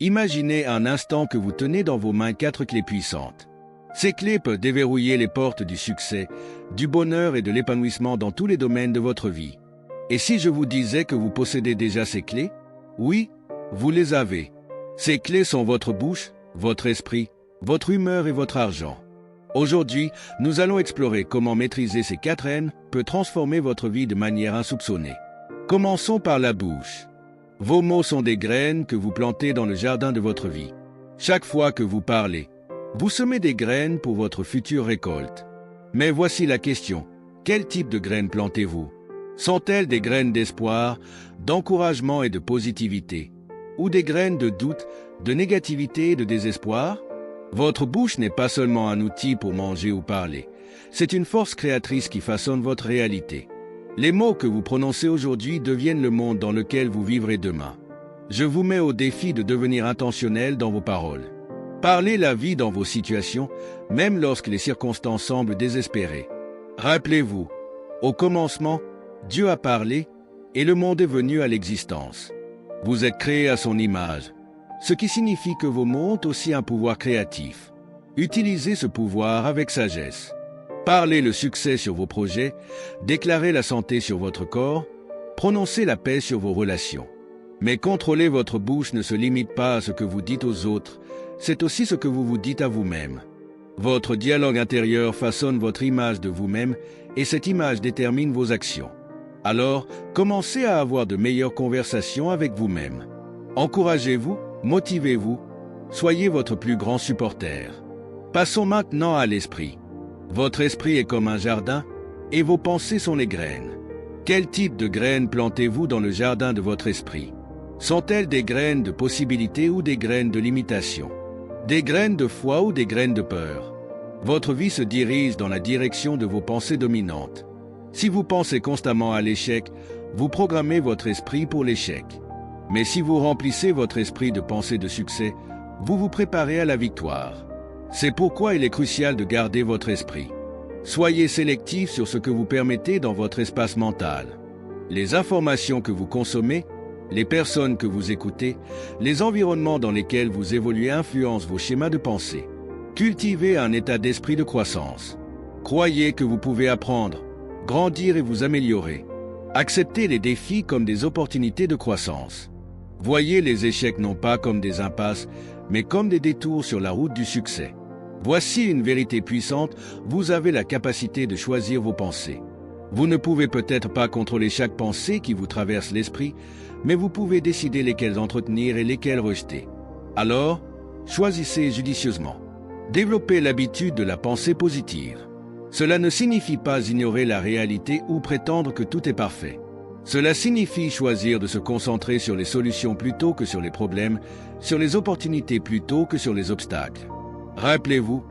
Imaginez un instant que vous tenez dans vos mains 4 clés puissantes. Ces clés peuvent déverrouiller les portes du succès, du bonheur et de l'épanouissement dans tous les domaines de votre vie. Et si je vous disais que vous possédez déjà ces clés? Oui, vous les avez. Ces clés sont votre bouche, votre esprit, votre humeur et votre argent. Aujourd'hui, nous allons explorer comment maîtriser ces 4 N peut transformer votre vie de manière insoupçonnée. Commençons par la bouche. Vos mots sont des graines que vous plantez dans le jardin de votre vie. Chaque fois que vous parlez, vous semez des graines pour votre future récolte. Mais voici la question. Quel type de graines plantez-vous? Sont-elles des graines d'espoir, d'encouragement et de positivité? Ou des graines de doute, de négativité et de désespoir? Votre bouche n'est pas seulement un outil pour manger ou parler. C'est une force créatrice qui façonne votre réalité. Les mots que vous prononcez aujourd'hui deviennent le monde dans lequel vous vivrez demain. Je vous mets au défi de devenir intentionnel dans vos paroles. Parlez la vie dans vos situations, même lorsque les circonstances semblent désespérées. Rappelez-vous, au commencement, Dieu a parlé et le monde est venu à l'existence. Vous êtes créé à son image, ce qui signifie que vos mots ont aussi un pouvoir créatif. Utilisez ce pouvoir avec sagesse. Parlez le succès sur vos projets, déclarez la santé sur votre corps, prononcez la paix sur vos relations. Mais contrôler votre bouche ne se limite pas à ce que vous dites aux autres, c'est aussi ce que vous vous dites à vous-même. Votre dialogue intérieur façonne votre image de vous-même et cette image détermine vos actions. Alors, commencez à avoir de meilleures conversations avec vous-même. Encouragez-vous, motivez-vous, soyez votre plus grand supporter. Passons maintenant à l'esprit. Votre esprit est comme un jardin et vos pensées sont les graines. Quel type de graines plantez-vous dans le jardin de votre esprit? Sont-elles des graines de possibilités ou des graines de limitation? Des graines de foi ou des graines de peur? Votre vie se dirige dans la direction de vos pensées dominantes. Si vous pensez constamment à l'échec, vous programmez votre esprit pour l'échec. Mais si vous remplissez votre esprit de pensées de succès, vous vous préparez à la victoire. C'est pourquoi il est crucial de garder votre esprit. Soyez sélectif sur ce que vous permettez dans votre espace mental. Les informations que vous consommez, les personnes que vous écoutez, les environnements dans lesquels vous évoluez influencent vos schémas de pensée. Cultivez un état d'esprit de croissance. Croyez que vous pouvez apprendre, grandir et vous améliorer. Acceptez les défis comme des opportunités de croissance. Voyez les échecs non pas comme des impasses, mais comme des détours sur la route du succès. Voici une vérité puissante, vous avez la capacité de choisir vos pensées. Vous ne pouvez peut-être pas contrôler chaque pensée qui vous traverse l'esprit, mais vous pouvez décider lesquelles entretenir et lesquelles rejeter. Alors, choisissez judicieusement. Développez l'habitude de la pensée positive. Cela ne signifie pas ignorer la réalité ou prétendre que tout est parfait. Cela signifie choisir de se concentrer sur les solutions plutôt que sur les problèmes, sur les opportunités plutôt que sur les obstacles. Rappelez-vous,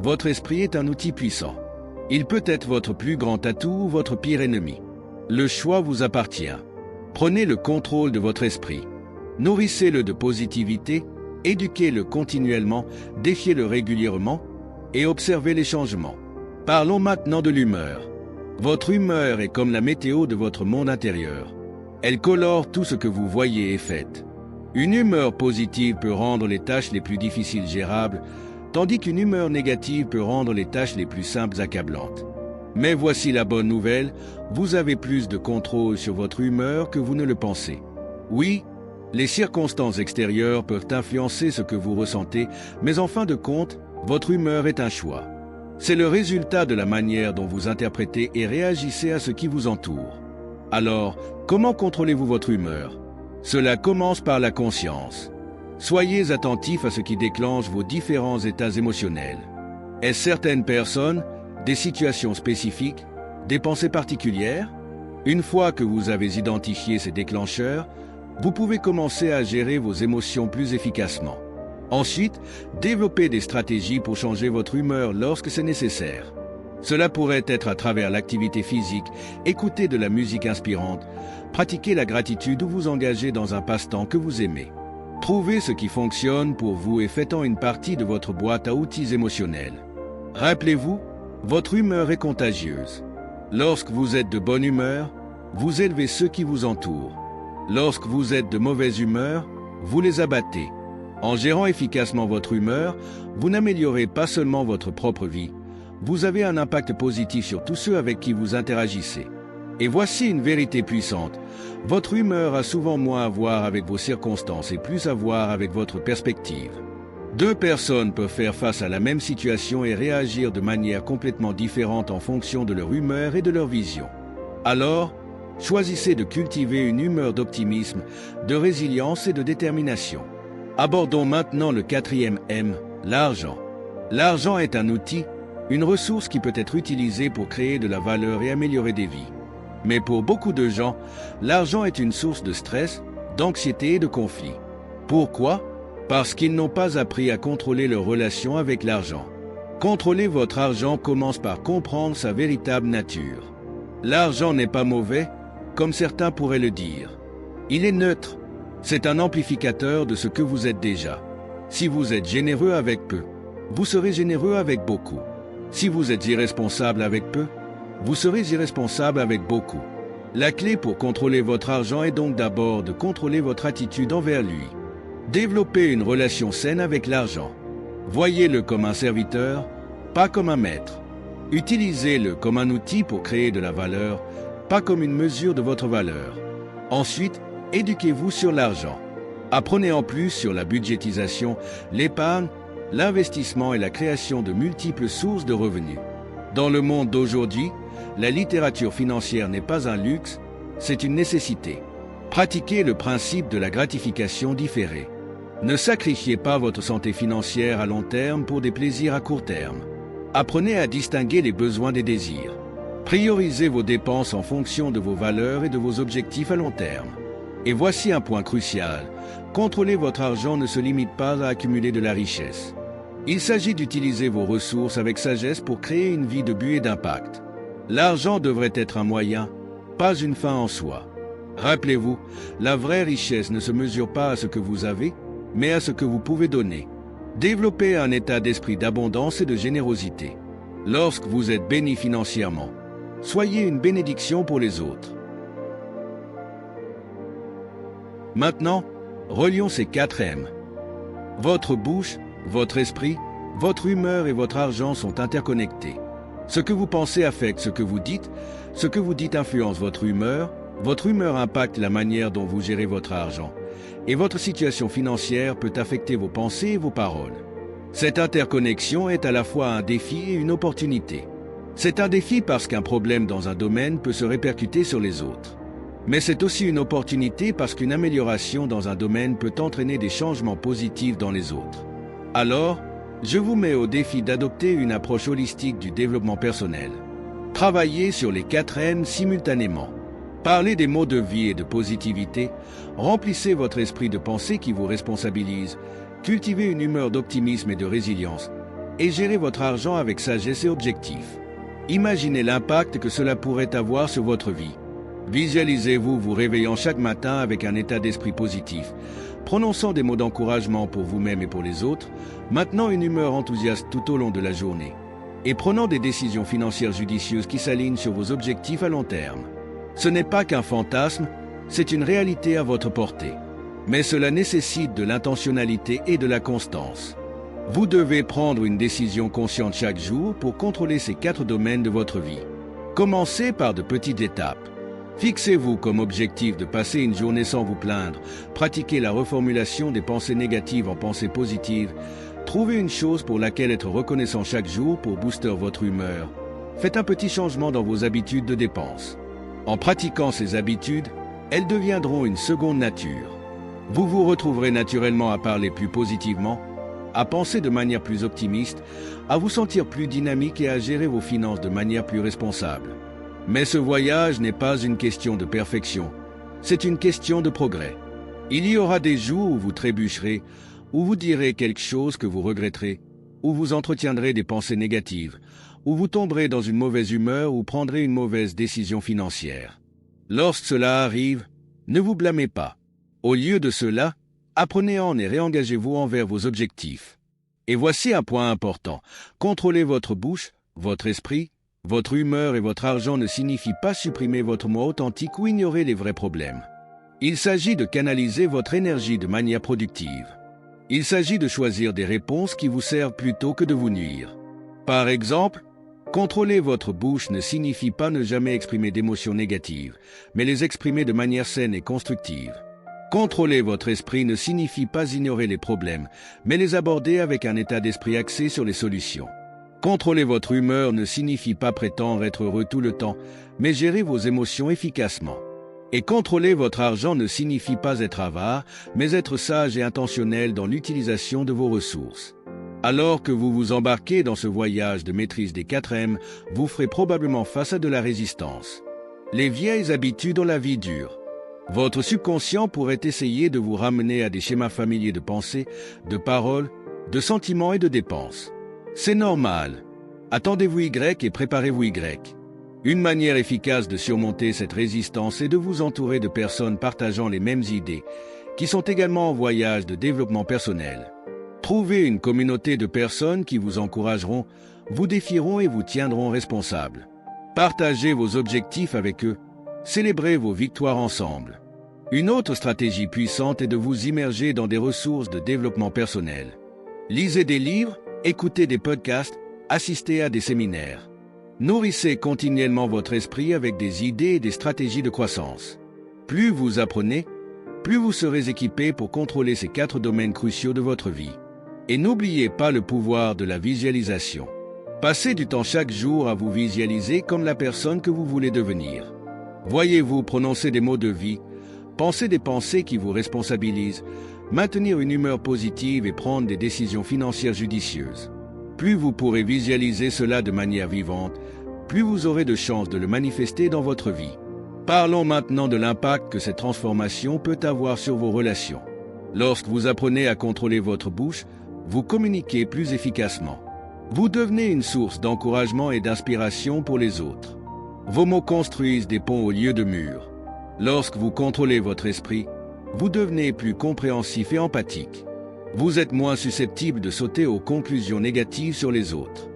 votre esprit est un outil puissant. Il peut être votre plus grand atout ou votre pire ennemi. Le choix vous appartient. Prenez le contrôle de votre esprit. Nourrissez-le de positivité, éduquez-le continuellement, défiez-le régulièrement et observez les changements. Parlons maintenant de l'humeur. Votre humeur est comme la météo de votre monde intérieur. Elle colore tout ce que vous voyez et faites. Une humeur positive peut rendre les tâches les plus difficiles gérables, tandis qu'une humeur négative peut rendre les tâches les plus simples accablantes. Mais voici la bonne nouvelle, vous avez plus de contrôle sur votre humeur que vous ne le pensez. Oui, les circonstances extérieures peuvent influencer ce que vous ressentez, mais en fin de compte, votre humeur est un choix. C'est le résultat de la manière dont vous interprétez et réagissez à ce qui vous entoure. Alors, comment contrôlez-vous votre humeur? Cela commence par la conscience. Soyez attentif à ce qui déclenche vos différents états émotionnels. Est-ce certaines personnes, des situations spécifiques, des pensées particulières? Une fois que vous avez identifié ces déclencheurs, vous pouvez commencer à gérer vos émotions plus efficacement. Ensuite, développez des stratégies pour changer votre humeur lorsque c'est nécessaire. Cela pourrait être à travers l'activité physique, écouter de la musique inspirante, pratiquer la gratitude ou vous engager dans un passe-temps que vous aimez. Trouvez ce qui fonctionne pour vous et faites-en une partie de votre boîte à outils émotionnels. Rappelez-vous, votre humeur est contagieuse. Lorsque vous êtes de bonne humeur, vous élevez ceux qui vous entourent. Lorsque vous êtes de mauvaise humeur, vous les abattez. En gérant efficacement votre humeur, vous n'améliorez pas seulement votre propre vie, vous avez un impact positif sur tous ceux avec qui vous interagissez. Et voici une vérité puissante. Votre humeur a souvent moins à voir avec vos circonstances et plus à voir avec votre perspective. Deux personnes peuvent faire face à la même situation et réagir de manière complètement différente en fonction de leur humeur et de leur vision. Alors, choisissez de cultiver une humeur d'optimisme, de résilience et de détermination. Abordons maintenant le 4e M, l'argent. L'argent est un outil, une ressource qui peut être utilisée pour créer de la valeur et améliorer des vies. Mais pour beaucoup de gens, l'argent est une source de stress, d'anxiété et de conflit. Pourquoi ? Parce qu'ils n'ont pas appris à contrôler leur relation avec l'argent. Contrôler votre argent commence par comprendre sa véritable nature. L'argent n'est pas mauvais, comme certains pourraient le dire. Il est neutre. C'est un amplificateur de ce que vous êtes déjà. Si vous êtes généreux avec peu, vous serez généreux avec beaucoup. Si vous êtes irresponsable avec peu, vous serez irresponsable avec beaucoup. La clé pour contrôler votre argent est donc d'abord de contrôler votre attitude envers lui. Développez une relation saine avec l'argent. Voyez-le comme un serviteur, pas comme un maître. Utilisez-le comme un outil pour créer de la valeur, pas comme une mesure de votre valeur. Ensuite, éduquez-vous sur l'argent. Apprenez en plus sur la budgétisation, l'épargne, l'investissement et la création de multiples sources de revenus. Dans le monde d'aujourd'hui, la littérature financière n'est pas un luxe, c'est une nécessité. Pratiquez le principe de la gratification différée. Ne sacrifiez pas votre santé financière à long terme pour des plaisirs à court terme. Apprenez à distinguer les besoins des désirs. Priorisez vos dépenses en fonction de vos valeurs et de vos objectifs à long terme. Et voici un point crucial. Contrôler votre argent ne se limite pas à accumuler de la richesse. Il s'agit d'utiliser vos ressources avec sagesse pour créer une vie de but et d'impact. L'argent devrait être un moyen, pas une fin en soi. Rappelez-vous, la vraie richesse ne se mesure pas à ce que vous avez, mais à ce que vous pouvez donner. Développez un état d'esprit d'abondance et de générosité. Lorsque vous êtes béni financièrement, soyez une bénédiction pour les autres. Maintenant, relions ces 4 M. Votre bouche, votre esprit, votre humeur et votre argent sont interconnectés. Ce que vous pensez affecte ce que vous dites influence votre humeur impacte la manière dont vous gérez votre argent, et votre situation financière peut affecter vos pensées et vos paroles. Cette interconnexion est à la fois un défi et une opportunité. C'est un défi parce qu'un problème dans un domaine peut se répercuter sur les autres. Mais c'est aussi une opportunité parce qu'une amélioration dans un domaine peut entraîner des changements positifs dans les autres. Alors, je vous mets au défi d'adopter une approche holistique du développement personnel. Travaillez sur les 4 N simultanément. Parlez des mots de vie et de positivité, remplissez votre esprit de pensée qui vous responsabilise, cultivez une humeur d'optimisme et de résilience, et gérez votre argent avec sagesse et objectif. Imaginez l'impact que cela pourrait avoir sur votre vie. Visualisez-vous vous réveillant chaque matin avec un état d'esprit positif, prononçant des mots d'encouragement pour vous-même et pour les autres, maintenant une humeur enthousiaste tout au long de la journée, et prenant des décisions financières judicieuses qui s'alignent sur vos objectifs à long terme. Ce n'est pas qu'un fantasme, c'est une réalité à votre portée. Mais cela nécessite de l'intentionnalité et de la constance. Vous devez prendre une décision consciente chaque jour pour contrôler ces 4 domaines de votre vie. Commencez par de petites étapes. Fixez-vous comme objectif de passer une journée sans vous plaindre, pratiquez la reformulation des pensées négatives en pensées positives, trouvez une chose pour laquelle être reconnaissant chaque jour pour booster votre humeur. Faites un petit changement dans vos habitudes de dépenses. En pratiquant ces habitudes, elles deviendront une seconde nature. Vous vous retrouverez naturellement à parler plus positivement, à penser de manière plus optimiste, à vous sentir plus dynamique et à gérer vos finances de manière plus responsable. Mais ce voyage n'est pas une question de perfection, c'est une question de progrès. Il y aura des jours où vous trébucherez, où vous direz quelque chose que vous regretterez, où vous entretiendrez des pensées négatives, où vous tomberez dans une mauvaise humeur ou prendrez une mauvaise décision financière. Lorsque cela arrive, ne vous blâmez pas. Au lieu de cela, apprenez-en et réengagez-vous envers vos objectifs. Et voici un point important. Contrôler votre bouche, votre esprit, votre humeur et votre argent ne signifie pas supprimer votre moi authentique ou ignorer les vrais problèmes. Il s'agit de canaliser votre énergie de manière productive. Il s'agit de choisir des réponses qui vous servent plutôt que de vous nuire. Par exemple, contrôler votre bouche ne signifie pas ne jamais exprimer d'émotions négatives, mais les exprimer de manière saine et constructive. Contrôler votre esprit ne signifie pas ignorer les problèmes, mais les aborder avec un état d'esprit axé sur les solutions. Contrôler votre humeur ne signifie pas prétendre être heureux tout le temps, mais gérer vos émotions efficacement. Et contrôler votre argent ne signifie pas être avare, mais être sage et intentionnel dans l'utilisation de vos ressources. Alors que vous vous embarquez dans ce voyage de maîtrise des 4 M, vous ferez probablement face à de la résistance. Les vieilles habitudes ont la vie dure. Votre subconscient pourrait essayer de vous ramener à des schémas familiers de pensée, de paroles, de sentiments et de dépenses. C'est normal. Attendez-vous Y et préparez-vous Y. Une manière efficace de surmonter cette résistance est de vous entourer de personnes partageant les mêmes idées, qui sont également en voyage de développement personnel. Trouvez une communauté de personnes qui vous encourageront, vous défieront et vous tiendront responsables. Partagez vos objectifs avec eux. Célébrez vos victoires ensemble. Une autre stratégie puissante est de vous immerger dans des ressources de développement personnel. Lisez des livres, écoutez des podcasts, assistez à des séminaires. Nourrissez continuellement votre esprit avec des idées et des stratégies de croissance. Plus vous apprenez, plus vous serez équipé pour contrôler ces 4 domaines cruciaux de votre vie. Et n'oubliez pas le pouvoir de la visualisation. Passez du temps chaque jour à vous visualiser comme la personne que vous voulez devenir. Voyez-vous prononcer des mots de vie, penser des pensées qui vous responsabilisent, maintenir une humeur positive et prendre des décisions financières judicieuses. Plus vous pourrez visualiser cela de manière vivante, plus vous aurez de chances de le manifester dans votre vie. Parlons maintenant de l'impact que cette transformation peut avoir sur vos relations. Lorsque vous apprenez à contrôler votre bouche, vous communiquez plus efficacement. Vous devenez une source d'encouragement et d'inspiration pour les autres. Vos mots construisent des ponts au lieu de murs. Lorsque vous contrôlez votre esprit, vous devenez plus compréhensif et empathique. Vous êtes moins susceptible de sauter aux conclusions négatives sur les autres.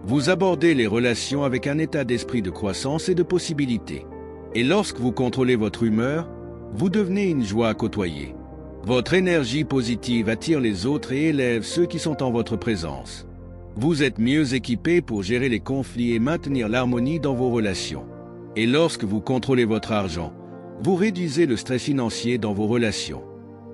Vous abordez les relations avec un état d'esprit de croissance et de possibilité. Et lorsque vous contrôlez votre humeur, vous devenez une joie à côtoyer. Votre énergie positive attire les autres et élève ceux qui sont en votre présence. Vous êtes mieux équipé pour gérer les conflits et maintenir l'harmonie dans vos relations. Et lorsque vous contrôlez votre argent, vous réduisez le stress financier dans vos relations.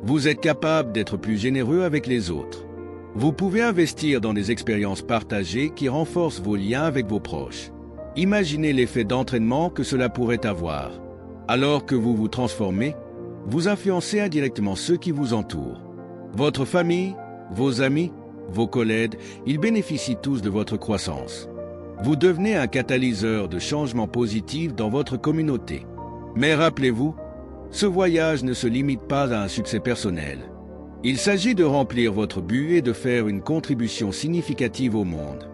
Vous êtes capable d'être plus généreux avec les autres. Vous pouvez investir dans des expériences partagées qui renforcent vos liens avec vos proches. Imaginez l'effet d'entraînement que cela pourrait avoir. Alors que vous vous transformez, vous influencez indirectement ceux qui vous entourent. Votre famille, vos amis, vos collègues, ils bénéficient tous de votre croissance. Vous devenez un catalyseur de changements positifs dans votre communauté. Mais rappelez-vous, ce voyage ne se limite pas à un succès personnel. Il s'agit de remplir votre but et de faire une contribution significative au monde.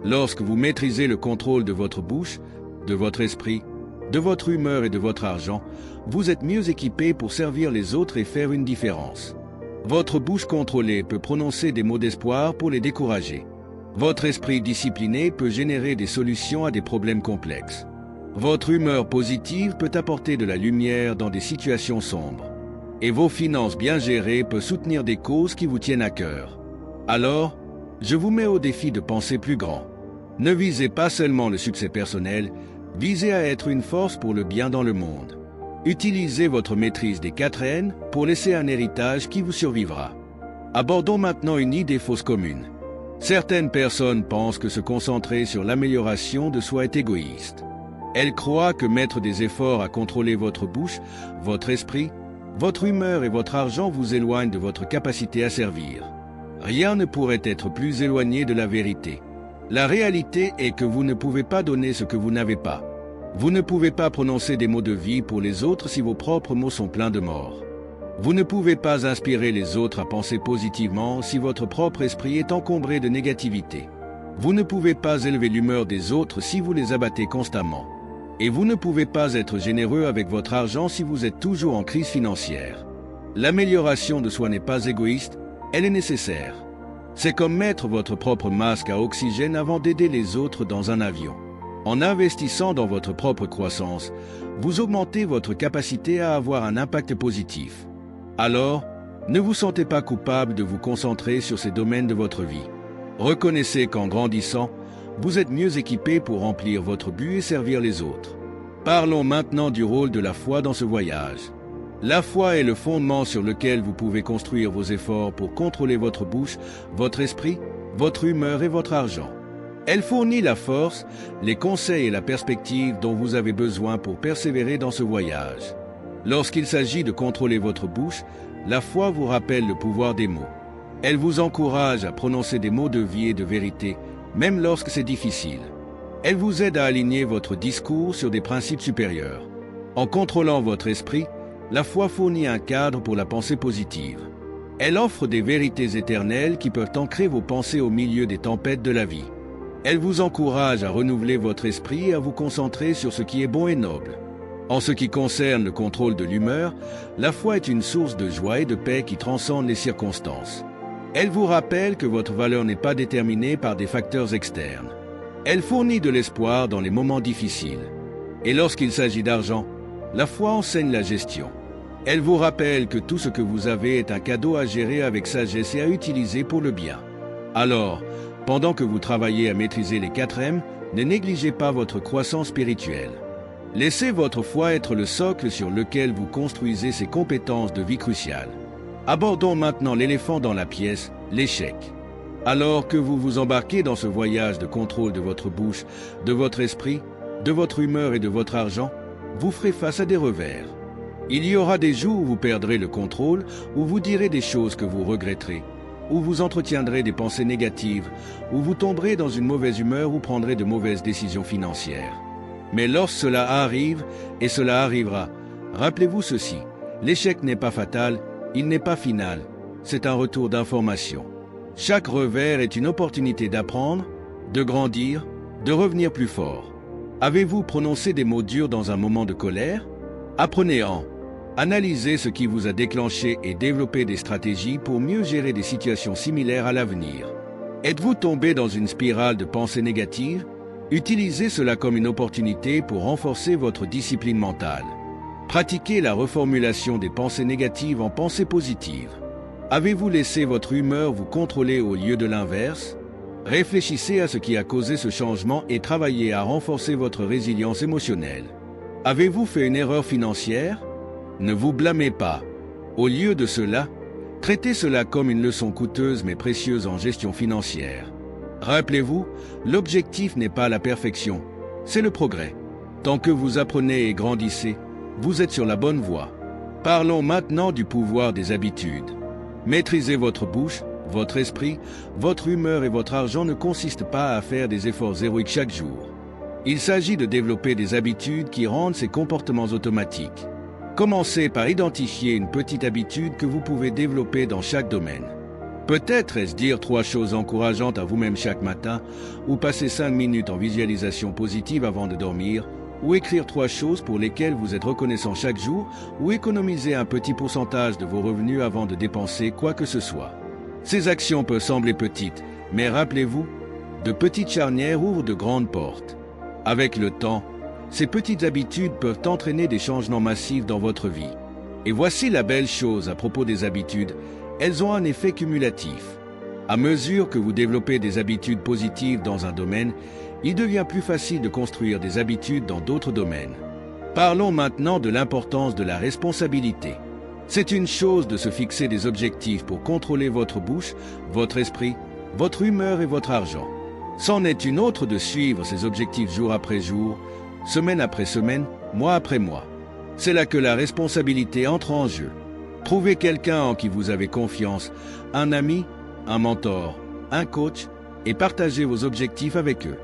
Lorsque vous maîtrisez le contrôle de votre bouche, de votre esprit, de votre humeur et de votre argent, vous êtes mieux équipé pour servir les autres et faire une différence. Votre bouche contrôlée peut prononcer des mots d'espoir pour les décourager. Votre esprit discipliné peut générer des solutions à des problèmes complexes. Votre humeur positive peut apporter de la lumière dans des situations sombres. Et vos finances bien gérées peuvent soutenir des causes qui vous tiennent à cœur. Alors, je vous mets au défi de penser plus grand. Ne visez pas seulement le succès personnel, visez à être une force pour le bien dans le monde. Utilisez votre maîtrise des 4 N pour laisser un héritage qui vous survivra. Abordons maintenant une idée fausse commune. Certaines personnes pensent que se concentrer sur l'amélioration de soi est égoïste. Elles croient que mettre des efforts à contrôler votre bouche, votre esprit, votre humeur et votre argent vous éloignent de votre capacité à servir. Rien ne pourrait être plus éloigné de la vérité. La réalité est que vous ne pouvez pas donner ce que vous n'avez pas. Vous ne pouvez pas prononcer des mots de vie pour les autres si vos propres mots sont pleins de mort. Vous ne pouvez pas inspirer les autres à penser positivement si votre propre esprit est encombré de négativité. Vous ne pouvez pas élever l'humeur des autres si vous les abattez constamment. Et vous ne pouvez pas être généreux avec votre argent si vous êtes toujours en crise financière. L'amélioration de soi n'est pas égoïste, elle est nécessaire. C'est comme mettre votre propre masque à oxygène avant d'aider les autres dans un avion. En investissant dans votre propre croissance, vous augmentez votre capacité à avoir un impact positif. Alors, Ne vous sentez pas coupable de vous concentrer sur ces domaines de votre vie. Reconnaissez qu'en grandissant, vous êtes mieux équipé pour remplir votre but et servir les autres. Parlons maintenant du rôle de la foi dans ce voyage. La foi est le fondement sur lequel vous pouvez construire vos efforts pour contrôler votre bouche, votre esprit, votre humeur et votre argent. Elle fournit la force, les conseils et la perspective dont vous avez besoin pour persévérer dans ce voyage. Lorsqu'il s'agit de contrôler votre bouche, la foi vous rappelle le pouvoir des mots. Elle vous encourage à prononcer des mots de vie et de vérité, même lorsque c'est difficile. Elle vous aide à aligner votre discours sur des principes supérieurs. En contrôlant votre esprit, la foi fournit un cadre pour la pensée positive. Elle offre des vérités éternelles qui peuvent ancrer vos pensées au milieu des tempêtes de la vie. Elle vous encourage à renouveler votre esprit et à vous concentrer sur ce qui est bon et noble. En ce qui concerne le contrôle de l'humeur, la foi est une source de joie et de paix qui transcende les circonstances. Elle vous rappelle que votre valeur n'est pas déterminée par des facteurs externes. Elle fournit de l'espoir dans les moments difficiles. Et lorsqu'il s'agit d'argent, la foi enseigne la gestion. Elle vous rappelle que tout ce que vous avez est un cadeau à gérer avec sagesse et à utiliser pour le bien. Alors, pendant que vous travaillez à maîtriser les 4 M, ne négligez pas votre croissance spirituelle. Laissez votre foi être le socle sur lequel vous construisez ces compétences de vie cruciales. Abordons maintenant l'éléphant dans la pièce, l'échec. Alors que vous vous embarquez dans ce voyage de contrôle de votre bouche, de votre esprit, de votre humeur et de votre argent, vous ferez face à des revers. Il y aura des jours où vous perdrez le contrôle, où vous direz des choses que vous regretterez, où vous entretiendrez des pensées négatives, où vous tomberez dans une mauvaise humeur ou prendrez de mauvaises décisions financières. Mais lorsque cela arrive, et cela arrivera, rappelez-vous ceci, l'échec n'est pas fatal, il n'est pas final, c'est un retour d'information. Chaque revers est une opportunité d'apprendre, de grandir, de revenir plus fort. Avez-vous prononcé des mots durs dans un moment de colère? Apprenez-en. Analysez ce qui vous a déclenché et développez des stratégies pour mieux gérer des situations similaires à l'avenir. Êtes-vous tombé dans une spirale de pensées négatives? Utilisez cela comme une opportunité pour renforcer votre discipline mentale. Pratiquez la reformulation des pensées négatives en pensées positives. Avez-vous laissé votre humeur vous contrôler au lieu de l'inverse? Réfléchissez à ce qui a causé ce changement et travaillez à renforcer votre résilience émotionnelle. Avez-vous fait une erreur financière? Ne vous blâmez pas. Au lieu de cela, traitez cela comme une leçon coûteuse mais précieuse en gestion financière. Rappelez-vous, l'objectif n'est pas la perfection, c'est le progrès. Tant que vous apprenez et grandissez, vous êtes sur la bonne voie. Parlons maintenant du pouvoir des habitudes. Maîtriser votre bouche, votre esprit, votre humeur et votre argent ne consiste pas à faire des efforts héroïques chaque jour. Il s'agit de développer des habitudes qui rendent ces comportements automatiques. Commencez par identifier une petite habitude que vous pouvez développer dans chaque domaine. Peut-être est-ce dire 3 choses encourageantes à vous-même chaque matin, ou passer 5 minutes en visualisation positive avant de dormir, ou écrire 3 choses pour lesquelles vous êtes reconnaissant chaque jour, ou économiser un petit pourcentage de vos revenus avant de dépenser quoi que ce soit. Ces actions peuvent sembler petites, mais rappelez-vous, de petites charnières ouvrent de grandes portes. Avec le temps, ces petites habitudes peuvent entraîner des changements massifs dans votre vie. Et voici la belle chose à propos des habitudes, elles ont un effet cumulatif. À mesure que vous développez des habitudes positives dans un domaine, il devient plus facile de construire des habitudes dans d'autres domaines. Parlons maintenant de l'importance de la responsabilité. C'est une chose de se fixer des objectifs pour contrôler votre bouche, votre esprit, votre humeur et votre argent. C'en est une autre de suivre ces objectifs jour après jour, semaine après semaine, mois après mois. C'est là que la responsabilité entre en jeu. Trouvez quelqu'un en qui vous avez confiance, un ami, un mentor, un coach, et partagez vos objectifs avec eux.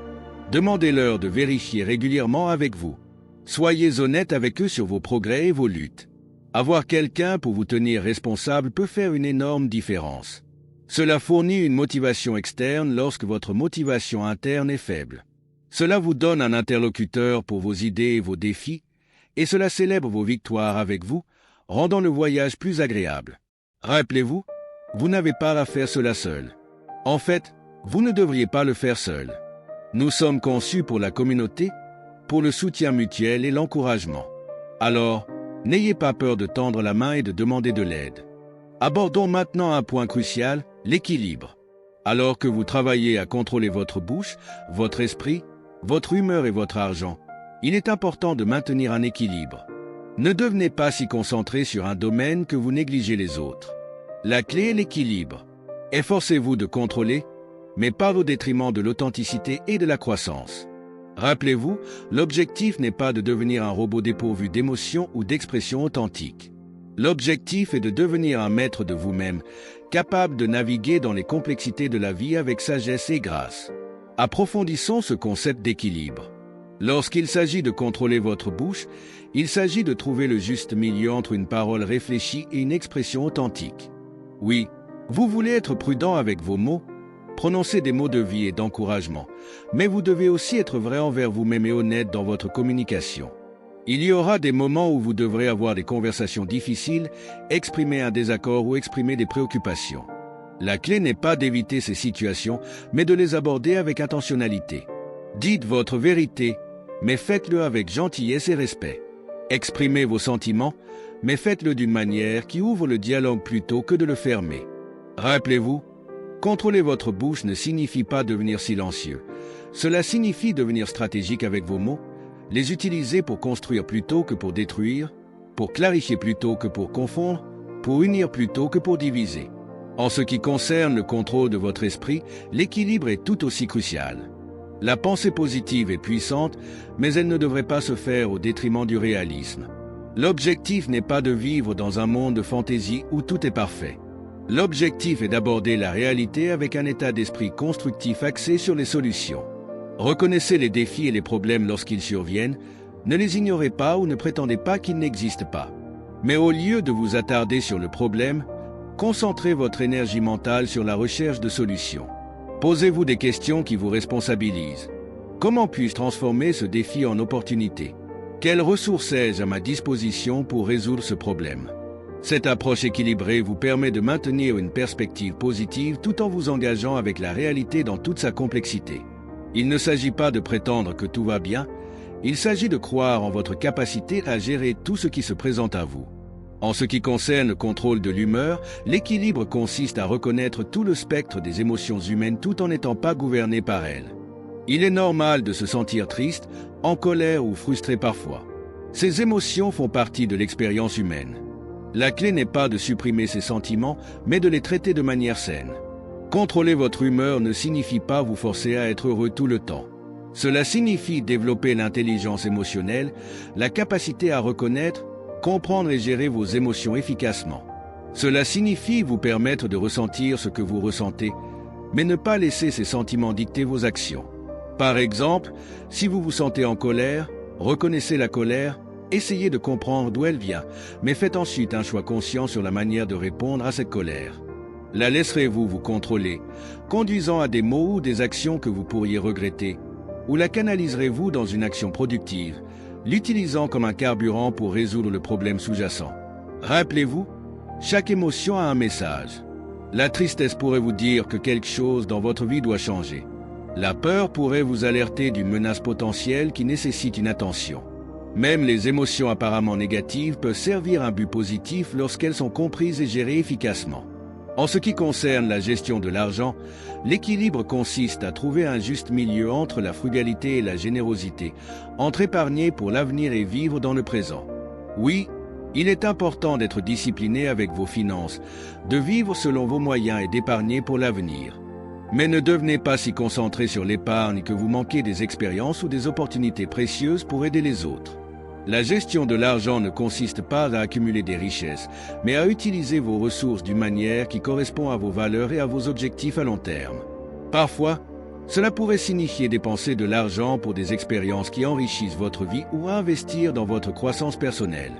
Demandez-leur de vérifier régulièrement avec vous. Soyez honnête avec eux sur vos progrès et vos luttes. Avoir quelqu'un pour vous tenir responsable peut faire une énorme différence. Cela fournit une motivation externe lorsque votre motivation interne est faible. Cela vous donne un interlocuteur pour vos idées et vos défis, et cela célèbre vos victoires avec vous, rendant le voyage plus agréable. Rappelez-vous, vous n'avez pas à faire cela seul. En fait, vous ne devriez pas le faire seul. Nous sommes conçus pour la communauté, pour le soutien mutuel et l'encouragement. Alors, n'ayez pas peur de tendre la main et de demander de l'aide. Abordons maintenant un point crucial, l'équilibre. Alors que vous travaillez à contrôler votre bouche, votre esprit, votre humeur et votre argent, il est important de maintenir un équilibre. Ne devenez pas si concentré sur un domaine que vous négligez les autres. La clé est l'équilibre. Efforcez-vous de contrôler, mais pas au détriment de l'authenticité et de la croissance. Rappelez-vous, l'objectif n'est pas de devenir un robot dépourvu d'émotions ou d'expressions authentiques. L'objectif est de devenir un maître de vous-même, capable de naviguer dans les complexités de la vie avec sagesse et grâce. Approfondissons ce concept d'équilibre. Lorsqu'il s'agit de contrôler votre bouche, il s'agit de trouver le juste milieu entre une parole réfléchie et une expression authentique. Oui, vous voulez être prudent avec vos mots, prononcer des mots de vie et d'encouragement, mais vous devez aussi être vrai envers vous-même et honnête dans votre communication. Il y aura des moments où vous devrez avoir des conversations difficiles, exprimer un désaccord ou exprimer des préoccupations. La clé n'est pas d'éviter ces situations, mais de les aborder avec intentionnalité. Dites votre vérité, mais faites-le avec gentillesse et respect. Exprimez vos sentiments, mais faites-le d'une manière qui ouvre le dialogue plutôt que de le fermer. Rappelez-vous, contrôler votre bouche ne signifie pas devenir silencieux. Cela signifie devenir stratégique avec vos mots, les utiliser pour construire plutôt que pour détruire, pour clarifier plutôt que pour confondre, pour unir plutôt que pour diviser. En ce qui concerne le contrôle de votre esprit, l'équilibre est tout aussi crucial. La pensée positive est puissante, mais elle ne devrait pas se faire au détriment du réalisme. L'objectif n'est pas de vivre dans un monde de fantaisie où tout est parfait. L'objectif est d'aborder la réalité avec un état d'esprit constructif axé sur les solutions. Reconnaissez les défis et les problèmes lorsqu'ils surviennent, ne les ignorez pas ou ne prétendez pas qu'ils n'existent pas. Mais au lieu de vous attarder sur le problème, concentrez votre énergie mentale sur la recherche de solutions. Posez-vous des questions qui vous responsabilisent. Comment puis-je transformer ce défi en opportunité? Quelles ressources ai-je à ma disposition pour résoudre ce problème? Cette approche équilibrée vous permet de maintenir une perspective positive tout en vous engageant avec la réalité dans toute sa complexité. Il ne s'agit pas de prétendre que tout va bien, il s'agit de croire en votre capacité à gérer tout ce qui se présente à vous. En ce qui concerne le contrôle de l'humeur, l'équilibre consiste à reconnaître tout le spectre des émotions humaines tout en n'étant pas gouverné par elles. Il est normal de se sentir triste, en colère ou frustré parfois. Ces émotions font partie de l'expérience humaine. La clé n'est pas de supprimer ces sentiments, mais de les traiter de manière saine. Contrôler votre humeur ne signifie pas vous forcer à être heureux tout le temps. Cela signifie développer l'intelligence émotionnelle, la capacité à reconnaître, comprendre et gérer vos émotions efficacement. Cela signifie vous permettre de ressentir ce que vous ressentez, mais ne pas laisser ces sentiments dicter vos actions. Par exemple, si vous vous sentez en colère, reconnaissez la colère, essayez de comprendre d'où elle vient, mais faites ensuite un choix conscient sur la manière de répondre à cette colère. La laisserez-vous vous contrôler, conduisant à des mots ou des actions que vous pourriez regretter, ou la canaliserez-vous dans une action productive, l'utilisant comme un carburant pour résoudre le problème sous-jacent? Rappelez-vous, chaque émotion a un message. La tristesse pourrait vous dire que quelque chose dans votre vie doit changer. La peur pourrait vous alerter d'une menace potentielle qui nécessite une attention. Même les émotions apparemment négatives peuvent servir un but positif lorsqu'elles sont comprises et gérées efficacement. En ce qui concerne la gestion de l'argent, l'équilibre consiste à trouver un juste milieu entre la frugalité et la générosité, entre épargner pour l'avenir et vivre dans le présent. Oui, il est important d'être discipliné avec vos finances, de vivre selon vos moyens et d'épargner pour l'avenir. Mais ne devenez pas si concentré sur l'épargne que vous manquez des expériences ou des opportunités précieuses pour aider les autres. La gestion de l'argent ne consiste pas à accumuler des richesses, mais à utiliser vos ressources d'une manière qui correspond à vos valeurs et à vos objectifs à long terme. Parfois, cela pourrait signifier dépenser de l'argent pour des expériences qui enrichissent votre vie ou investir dans votre croissance personnelle.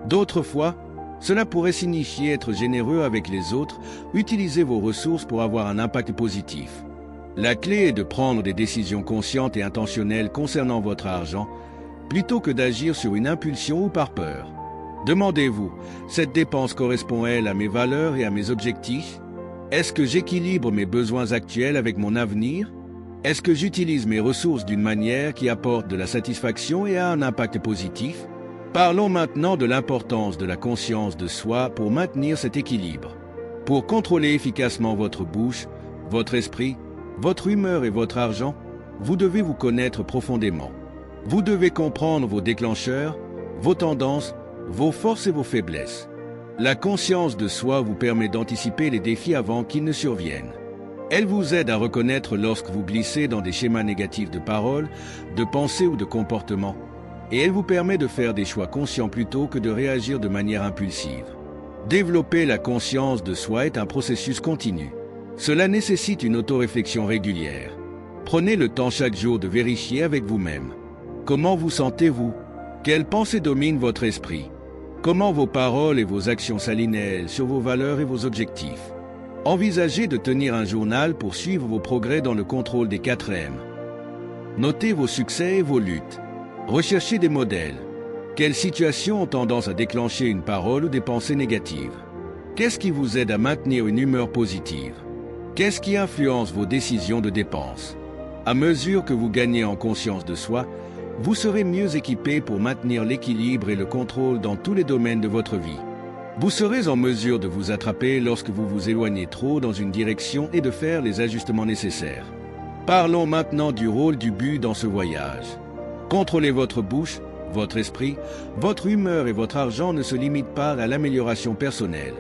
D'autres fois, cela pourrait signifier être généreux avec les autres, utiliser vos ressources pour avoir un impact positif. La clé est de prendre des décisions conscientes et intentionnelles concernant votre argent, plutôt que d'agir sur une impulsion ou par peur. Demandez-vous, cette dépense correspond-elle à mes valeurs et à mes objectifs? Est-ce que j'équilibre mes besoins actuels avec mon avenir? Est-ce que j'utilise mes ressources d'une manière qui apporte de la satisfaction et a un impact positif? Parlons maintenant de l'importance de la conscience de soi pour maintenir cet équilibre. Pour contrôler efficacement votre bouche, votre esprit, votre humeur et votre argent, vous devez vous connaître profondément. Vous devez comprendre vos déclencheurs, vos tendances, vos forces et vos faiblesses. La conscience de soi vous permet d'anticiper les défis avant qu'ils ne surviennent. Elle vous aide à reconnaître lorsque vous glissez dans des schémas négatifs de paroles, de pensées ou de comportements, et elle vous permet de faire des choix conscients plutôt que de réagir de manière impulsive. Développer la conscience de soi est un processus continu. Cela nécessite une autoréflexion régulière. Prenez le temps chaque jour de vérifier avec vous-même. Comment vous sentez-vous? Quelles pensées dominent votre esprit? Comment vos paroles et vos actions s'alignent sur vos valeurs et vos objectifs? Envisagez de tenir un journal pour suivre vos progrès dans le contrôle des 4 M. Notez vos succès et vos luttes. Recherchez des modèles. Quelles situations ont tendance à déclencher une parole ou des pensées négatives? Qu'est-ce qui vous aide à maintenir une humeur positive? Qu'est-ce qui influence vos décisions de dépenses? À mesure que vous gagnez en conscience de soi, vous serez mieux équipé pour maintenir l'équilibre et le contrôle dans tous les domaines de votre vie. Vous serez en mesure de vous attraper lorsque vous vous éloignez trop dans une direction et de faire les ajustements nécessaires. Parlons maintenant du rôle du but dans ce voyage. Contrôler votre bouche, votre esprit, votre humeur et votre argent ne se limitent pas à l'amélioration personnelle.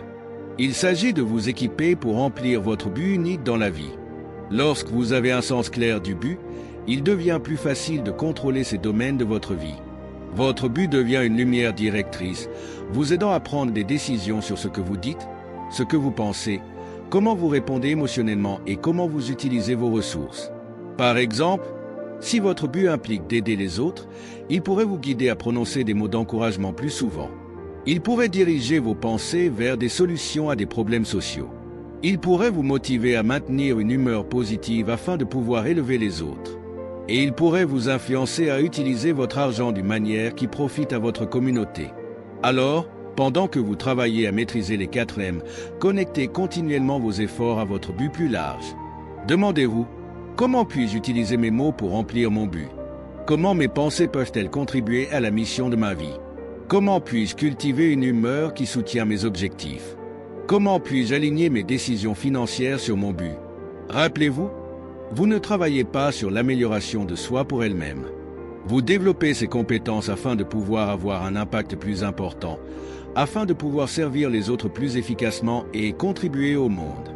Il s'agit de vous équiper pour remplir votre but unique dans la vie. Lorsque vous avez un sens clair du but, il devient plus facile de contrôler ces domaines de votre vie. Votre but devient une lumière directrice, vous aidant à prendre des décisions sur ce que vous dites, ce que vous pensez, comment vous répondez émotionnellement et comment vous utilisez vos ressources. Par exemple, si votre but implique d'aider les autres, il pourrait vous guider à prononcer des mots d'encouragement plus souvent. Il pourrait diriger vos pensées vers des solutions à des problèmes sociaux. Il pourrait vous motiver à maintenir une humeur positive afin de pouvoir élever les autres. Et il pourrait vous influencer à utiliser votre argent d'une manière qui profite à votre communauté. Alors, pendant que vous travaillez à maîtriser les 4 M, connectez continuellement vos efforts à votre but plus large. Demandez-vous, comment puis-je utiliser mes mots pour remplir mon but? Comment mes pensées peuvent-elles contribuer à la mission de ma vie? Comment puis-je cultiver une humeur qui soutient mes objectifs? Comment puis-je aligner mes décisions financières sur mon but? Rappelez-vous, vous ne travaillez pas sur l'amélioration de soi pour elle-même. Vous développez ces compétences afin de pouvoir avoir un impact plus important, afin de pouvoir servir les autres plus efficacement et contribuer au monde.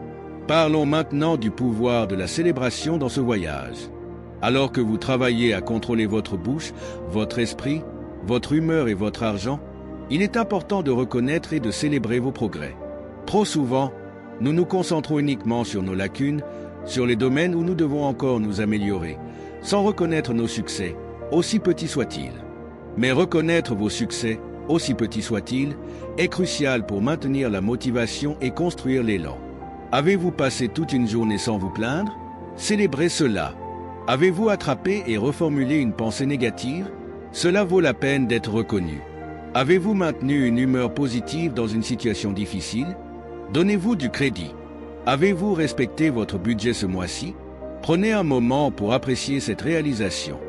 Parlons maintenant du pouvoir de la célébration dans ce voyage. Alors que vous travaillez à contrôler votre bouche, votre esprit, votre humeur et votre argent, il est important de reconnaître et de célébrer vos progrès. Trop souvent, nous nous concentrons uniquement sur nos lacunes, sur les domaines où nous devons encore nous améliorer, sans reconnaître nos succès, aussi petits soient-ils. Mais reconnaître vos succès, aussi petits soient-ils, est crucial pour maintenir la motivation et construire l'élan. Avez-vous passé toute une journée sans vous plaindre? Célébrez cela. Avez-vous attrapé et reformulé une pensée négative? Cela vaut la peine d'être reconnu. Avez-vous maintenu une humeur positive dans une situation difficile? Donnez-vous du crédit. Avez-vous respecté votre budget ce mois-ci? Prenez un moment pour apprécier cette réalisation.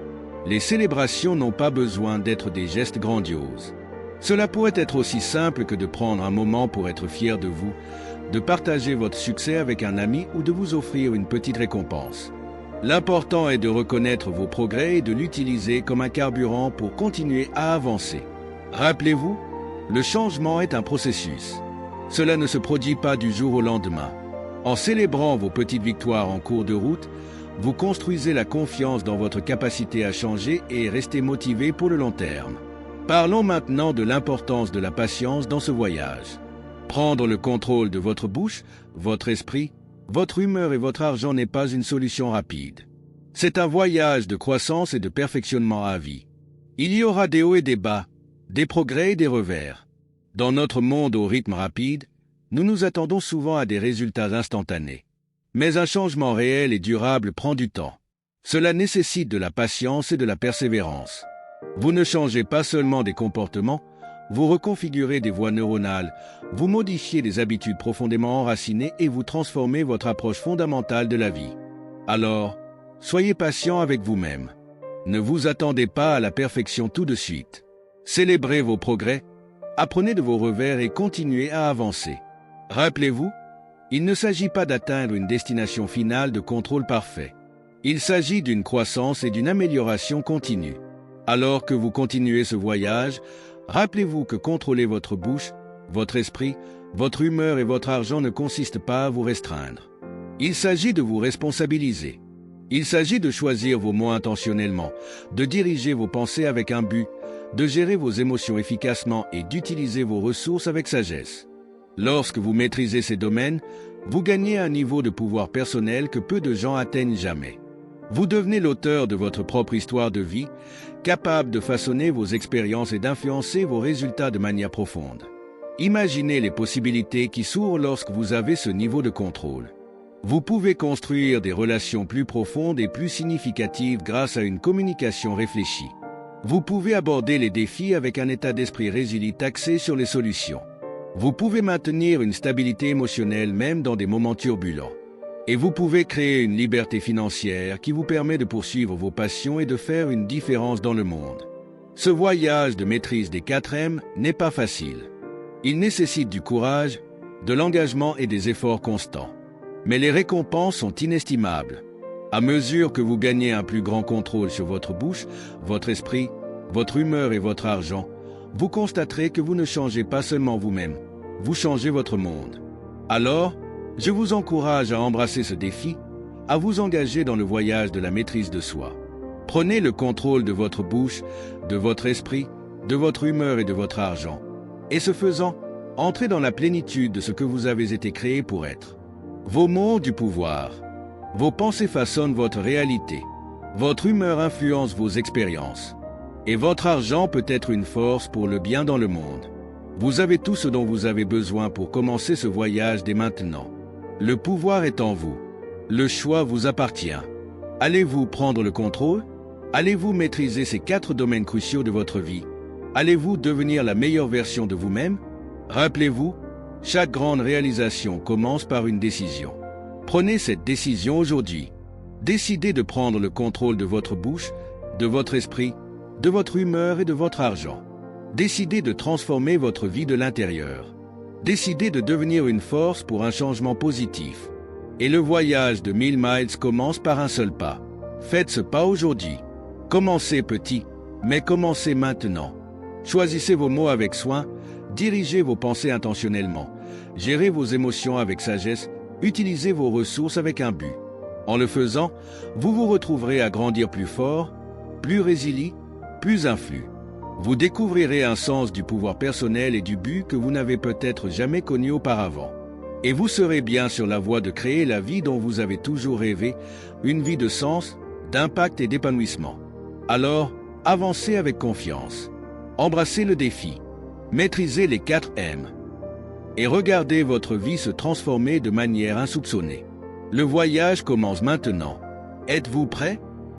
Les célébrations n'ont pas besoin d'être des gestes grandioses. Cela pourrait être aussi simple que de prendre un moment pour être fier de vous, de partager votre succès avec un ami ou de vous offrir une petite récompense. L'important est de reconnaître vos progrès et de l'utiliser comme un carburant pour continuer à avancer. Rappelez-vous, le changement est un processus. Cela ne se produit pas du jour au lendemain. En célébrant vos petites victoires en cours de route, vous construisez la confiance dans votre capacité à changer et rester motivé pour le long terme. Parlons maintenant de l'importance de la patience dans ce voyage. Prendre le contrôle de votre bouche, votre esprit, votre humeur et votre argent n'est pas une solution rapide. C'est un voyage de croissance et de perfectionnement à vie. Il y aura des hauts et des bas, des progrès et des revers. Dans notre monde au rythme rapide, nous nous attendons souvent à des résultats instantanés. Mais un changement réel et durable prend du temps. Cela nécessite de la patience et de la persévérance. Vous ne changez pas seulement des comportements, vous reconfigurez des voies neuronales, vous modifiez des habitudes profondément enracinées et vous transformez votre approche fondamentale de la vie. Alors, soyez patient avec vous-même. Ne vous attendez pas à la perfection tout de suite. Célébrez vos progrès, apprenez de vos revers et continuez à avancer. Rappelez-vous, Il ne s'agit pas d'atteindre une destination finale de contrôle parfait. Il s'agit d'une croissance et d'une amélioration continue. Alors que vous continuez ce voyage, rappelez-vous que contrôler votre bouche, votre esprit, votre humeur et votre argent ne consiste pas à vous restreindre. Il s'agit de vous responsabiliser. Il s'agit de choisir vos mots intentionnellement, de diriger vos pensées avec un but, de gérer vos émotions efficacement et d'utiliser vos ressources avec sagesse. Lorsque vous maîtrisez ces domaines, vous gagnez un niveau de pouvoir personnel que peu de gens atteignent jamais. Vous devenez l'auteur de votre propre histoire de vie, capable de façonner vos expériences et d'influencer vos résultats de manière profonde. Imaginez les possibilités qui s'ouvrent lorsque vous avez ce niveau de contrôle. Vous pouvez construire des relations plus profondes et plus significatives grâce à une communication réfléchie. Vous pouvez aborder les défis avec un état d'esprit résilient axé sur les solutions. Vous pouvez maintenir une stabilité émotionnelle même dans des moments turbulents. Et vous pouvez créer une liberté financière qui vous permet de poursuivre vos passions et de faire une différence dans le monde. Ce voyage de maîtrise des 4M n'est pas facile. Il nécessite du courage, de l'engagement et des efforts constants. Mais les récompenses sont inestimables. À mesure que vous gagnez un plus grand contrôle sur votre bouche, votre esprit, votre humeur et votre argent, vous constaterez que vous ne changez pas seulement vous-même, vous changez votre monde. Alors, je vous encourage à embrasser ce défi, à vous engager dans le voyage de la maîtrise de soi. Prenez le contrôle de votre bouche, de votre esprit, de votre humeur et de votre argent. Et ce faisant, entrez dans la plénitude de ce que vous avez été créé pour être. Vos mots ont du pouvoir. Vos pensées façonnent votre réalité. Votre humeur influence vos expériences. Et votre argent peut être une force pour le bien dans le monde. Vous avez tout ce dont vous avez besoin pour commencer ce voyage dès maintenant. Le pouvoir est en vous. Le choix vous appartient. Allez-vous prendre le contrôle? Allez-vous maîtriser ces 4 domaines cruciaux de votre vie? Allez-vous devenir la meilleure version de vous-même? Rappelez-vous, chaque grande réalisation commence par une décision. Prenez cette décision aujourd'hui. Décidez de prendre le contrôle de votre bouche, de votre esprit, de votre humeur et de votre argent. Décidez de transformer votre vie de l'intérieur. Décidez de devenir une force pour un changement positif. Et le voyage de 1000 miles commence par un seul pas. Faites ce pas aujourd'hui. Commencez petit, mais commencez maintenant. Choisissez vos mots avec soin, dirigez vos pensées intentionnellement, gérez vos émotions avec sagesse, utilisez vos ressources avec un but. En le faisant, vous vous retrouverez à grandir plus fort, plus résilient, plus influent. Vous découvrirez un sens du pouvoir personnel et du but que vous n'avez peut-être jamais connu auparavant. Et vous serez bien sur la voie de créer la vie dont vous avez toujours rêvé, une vie de sens, d'impact et d'épanouissement. Alors, avancez avec confiance. Embrassez le défi. Maîtrisez les 4 M. Et regardez votre vie se transformer de manière insoupçonnée. Le voyage commence maintenant. Êtes-vous prêt?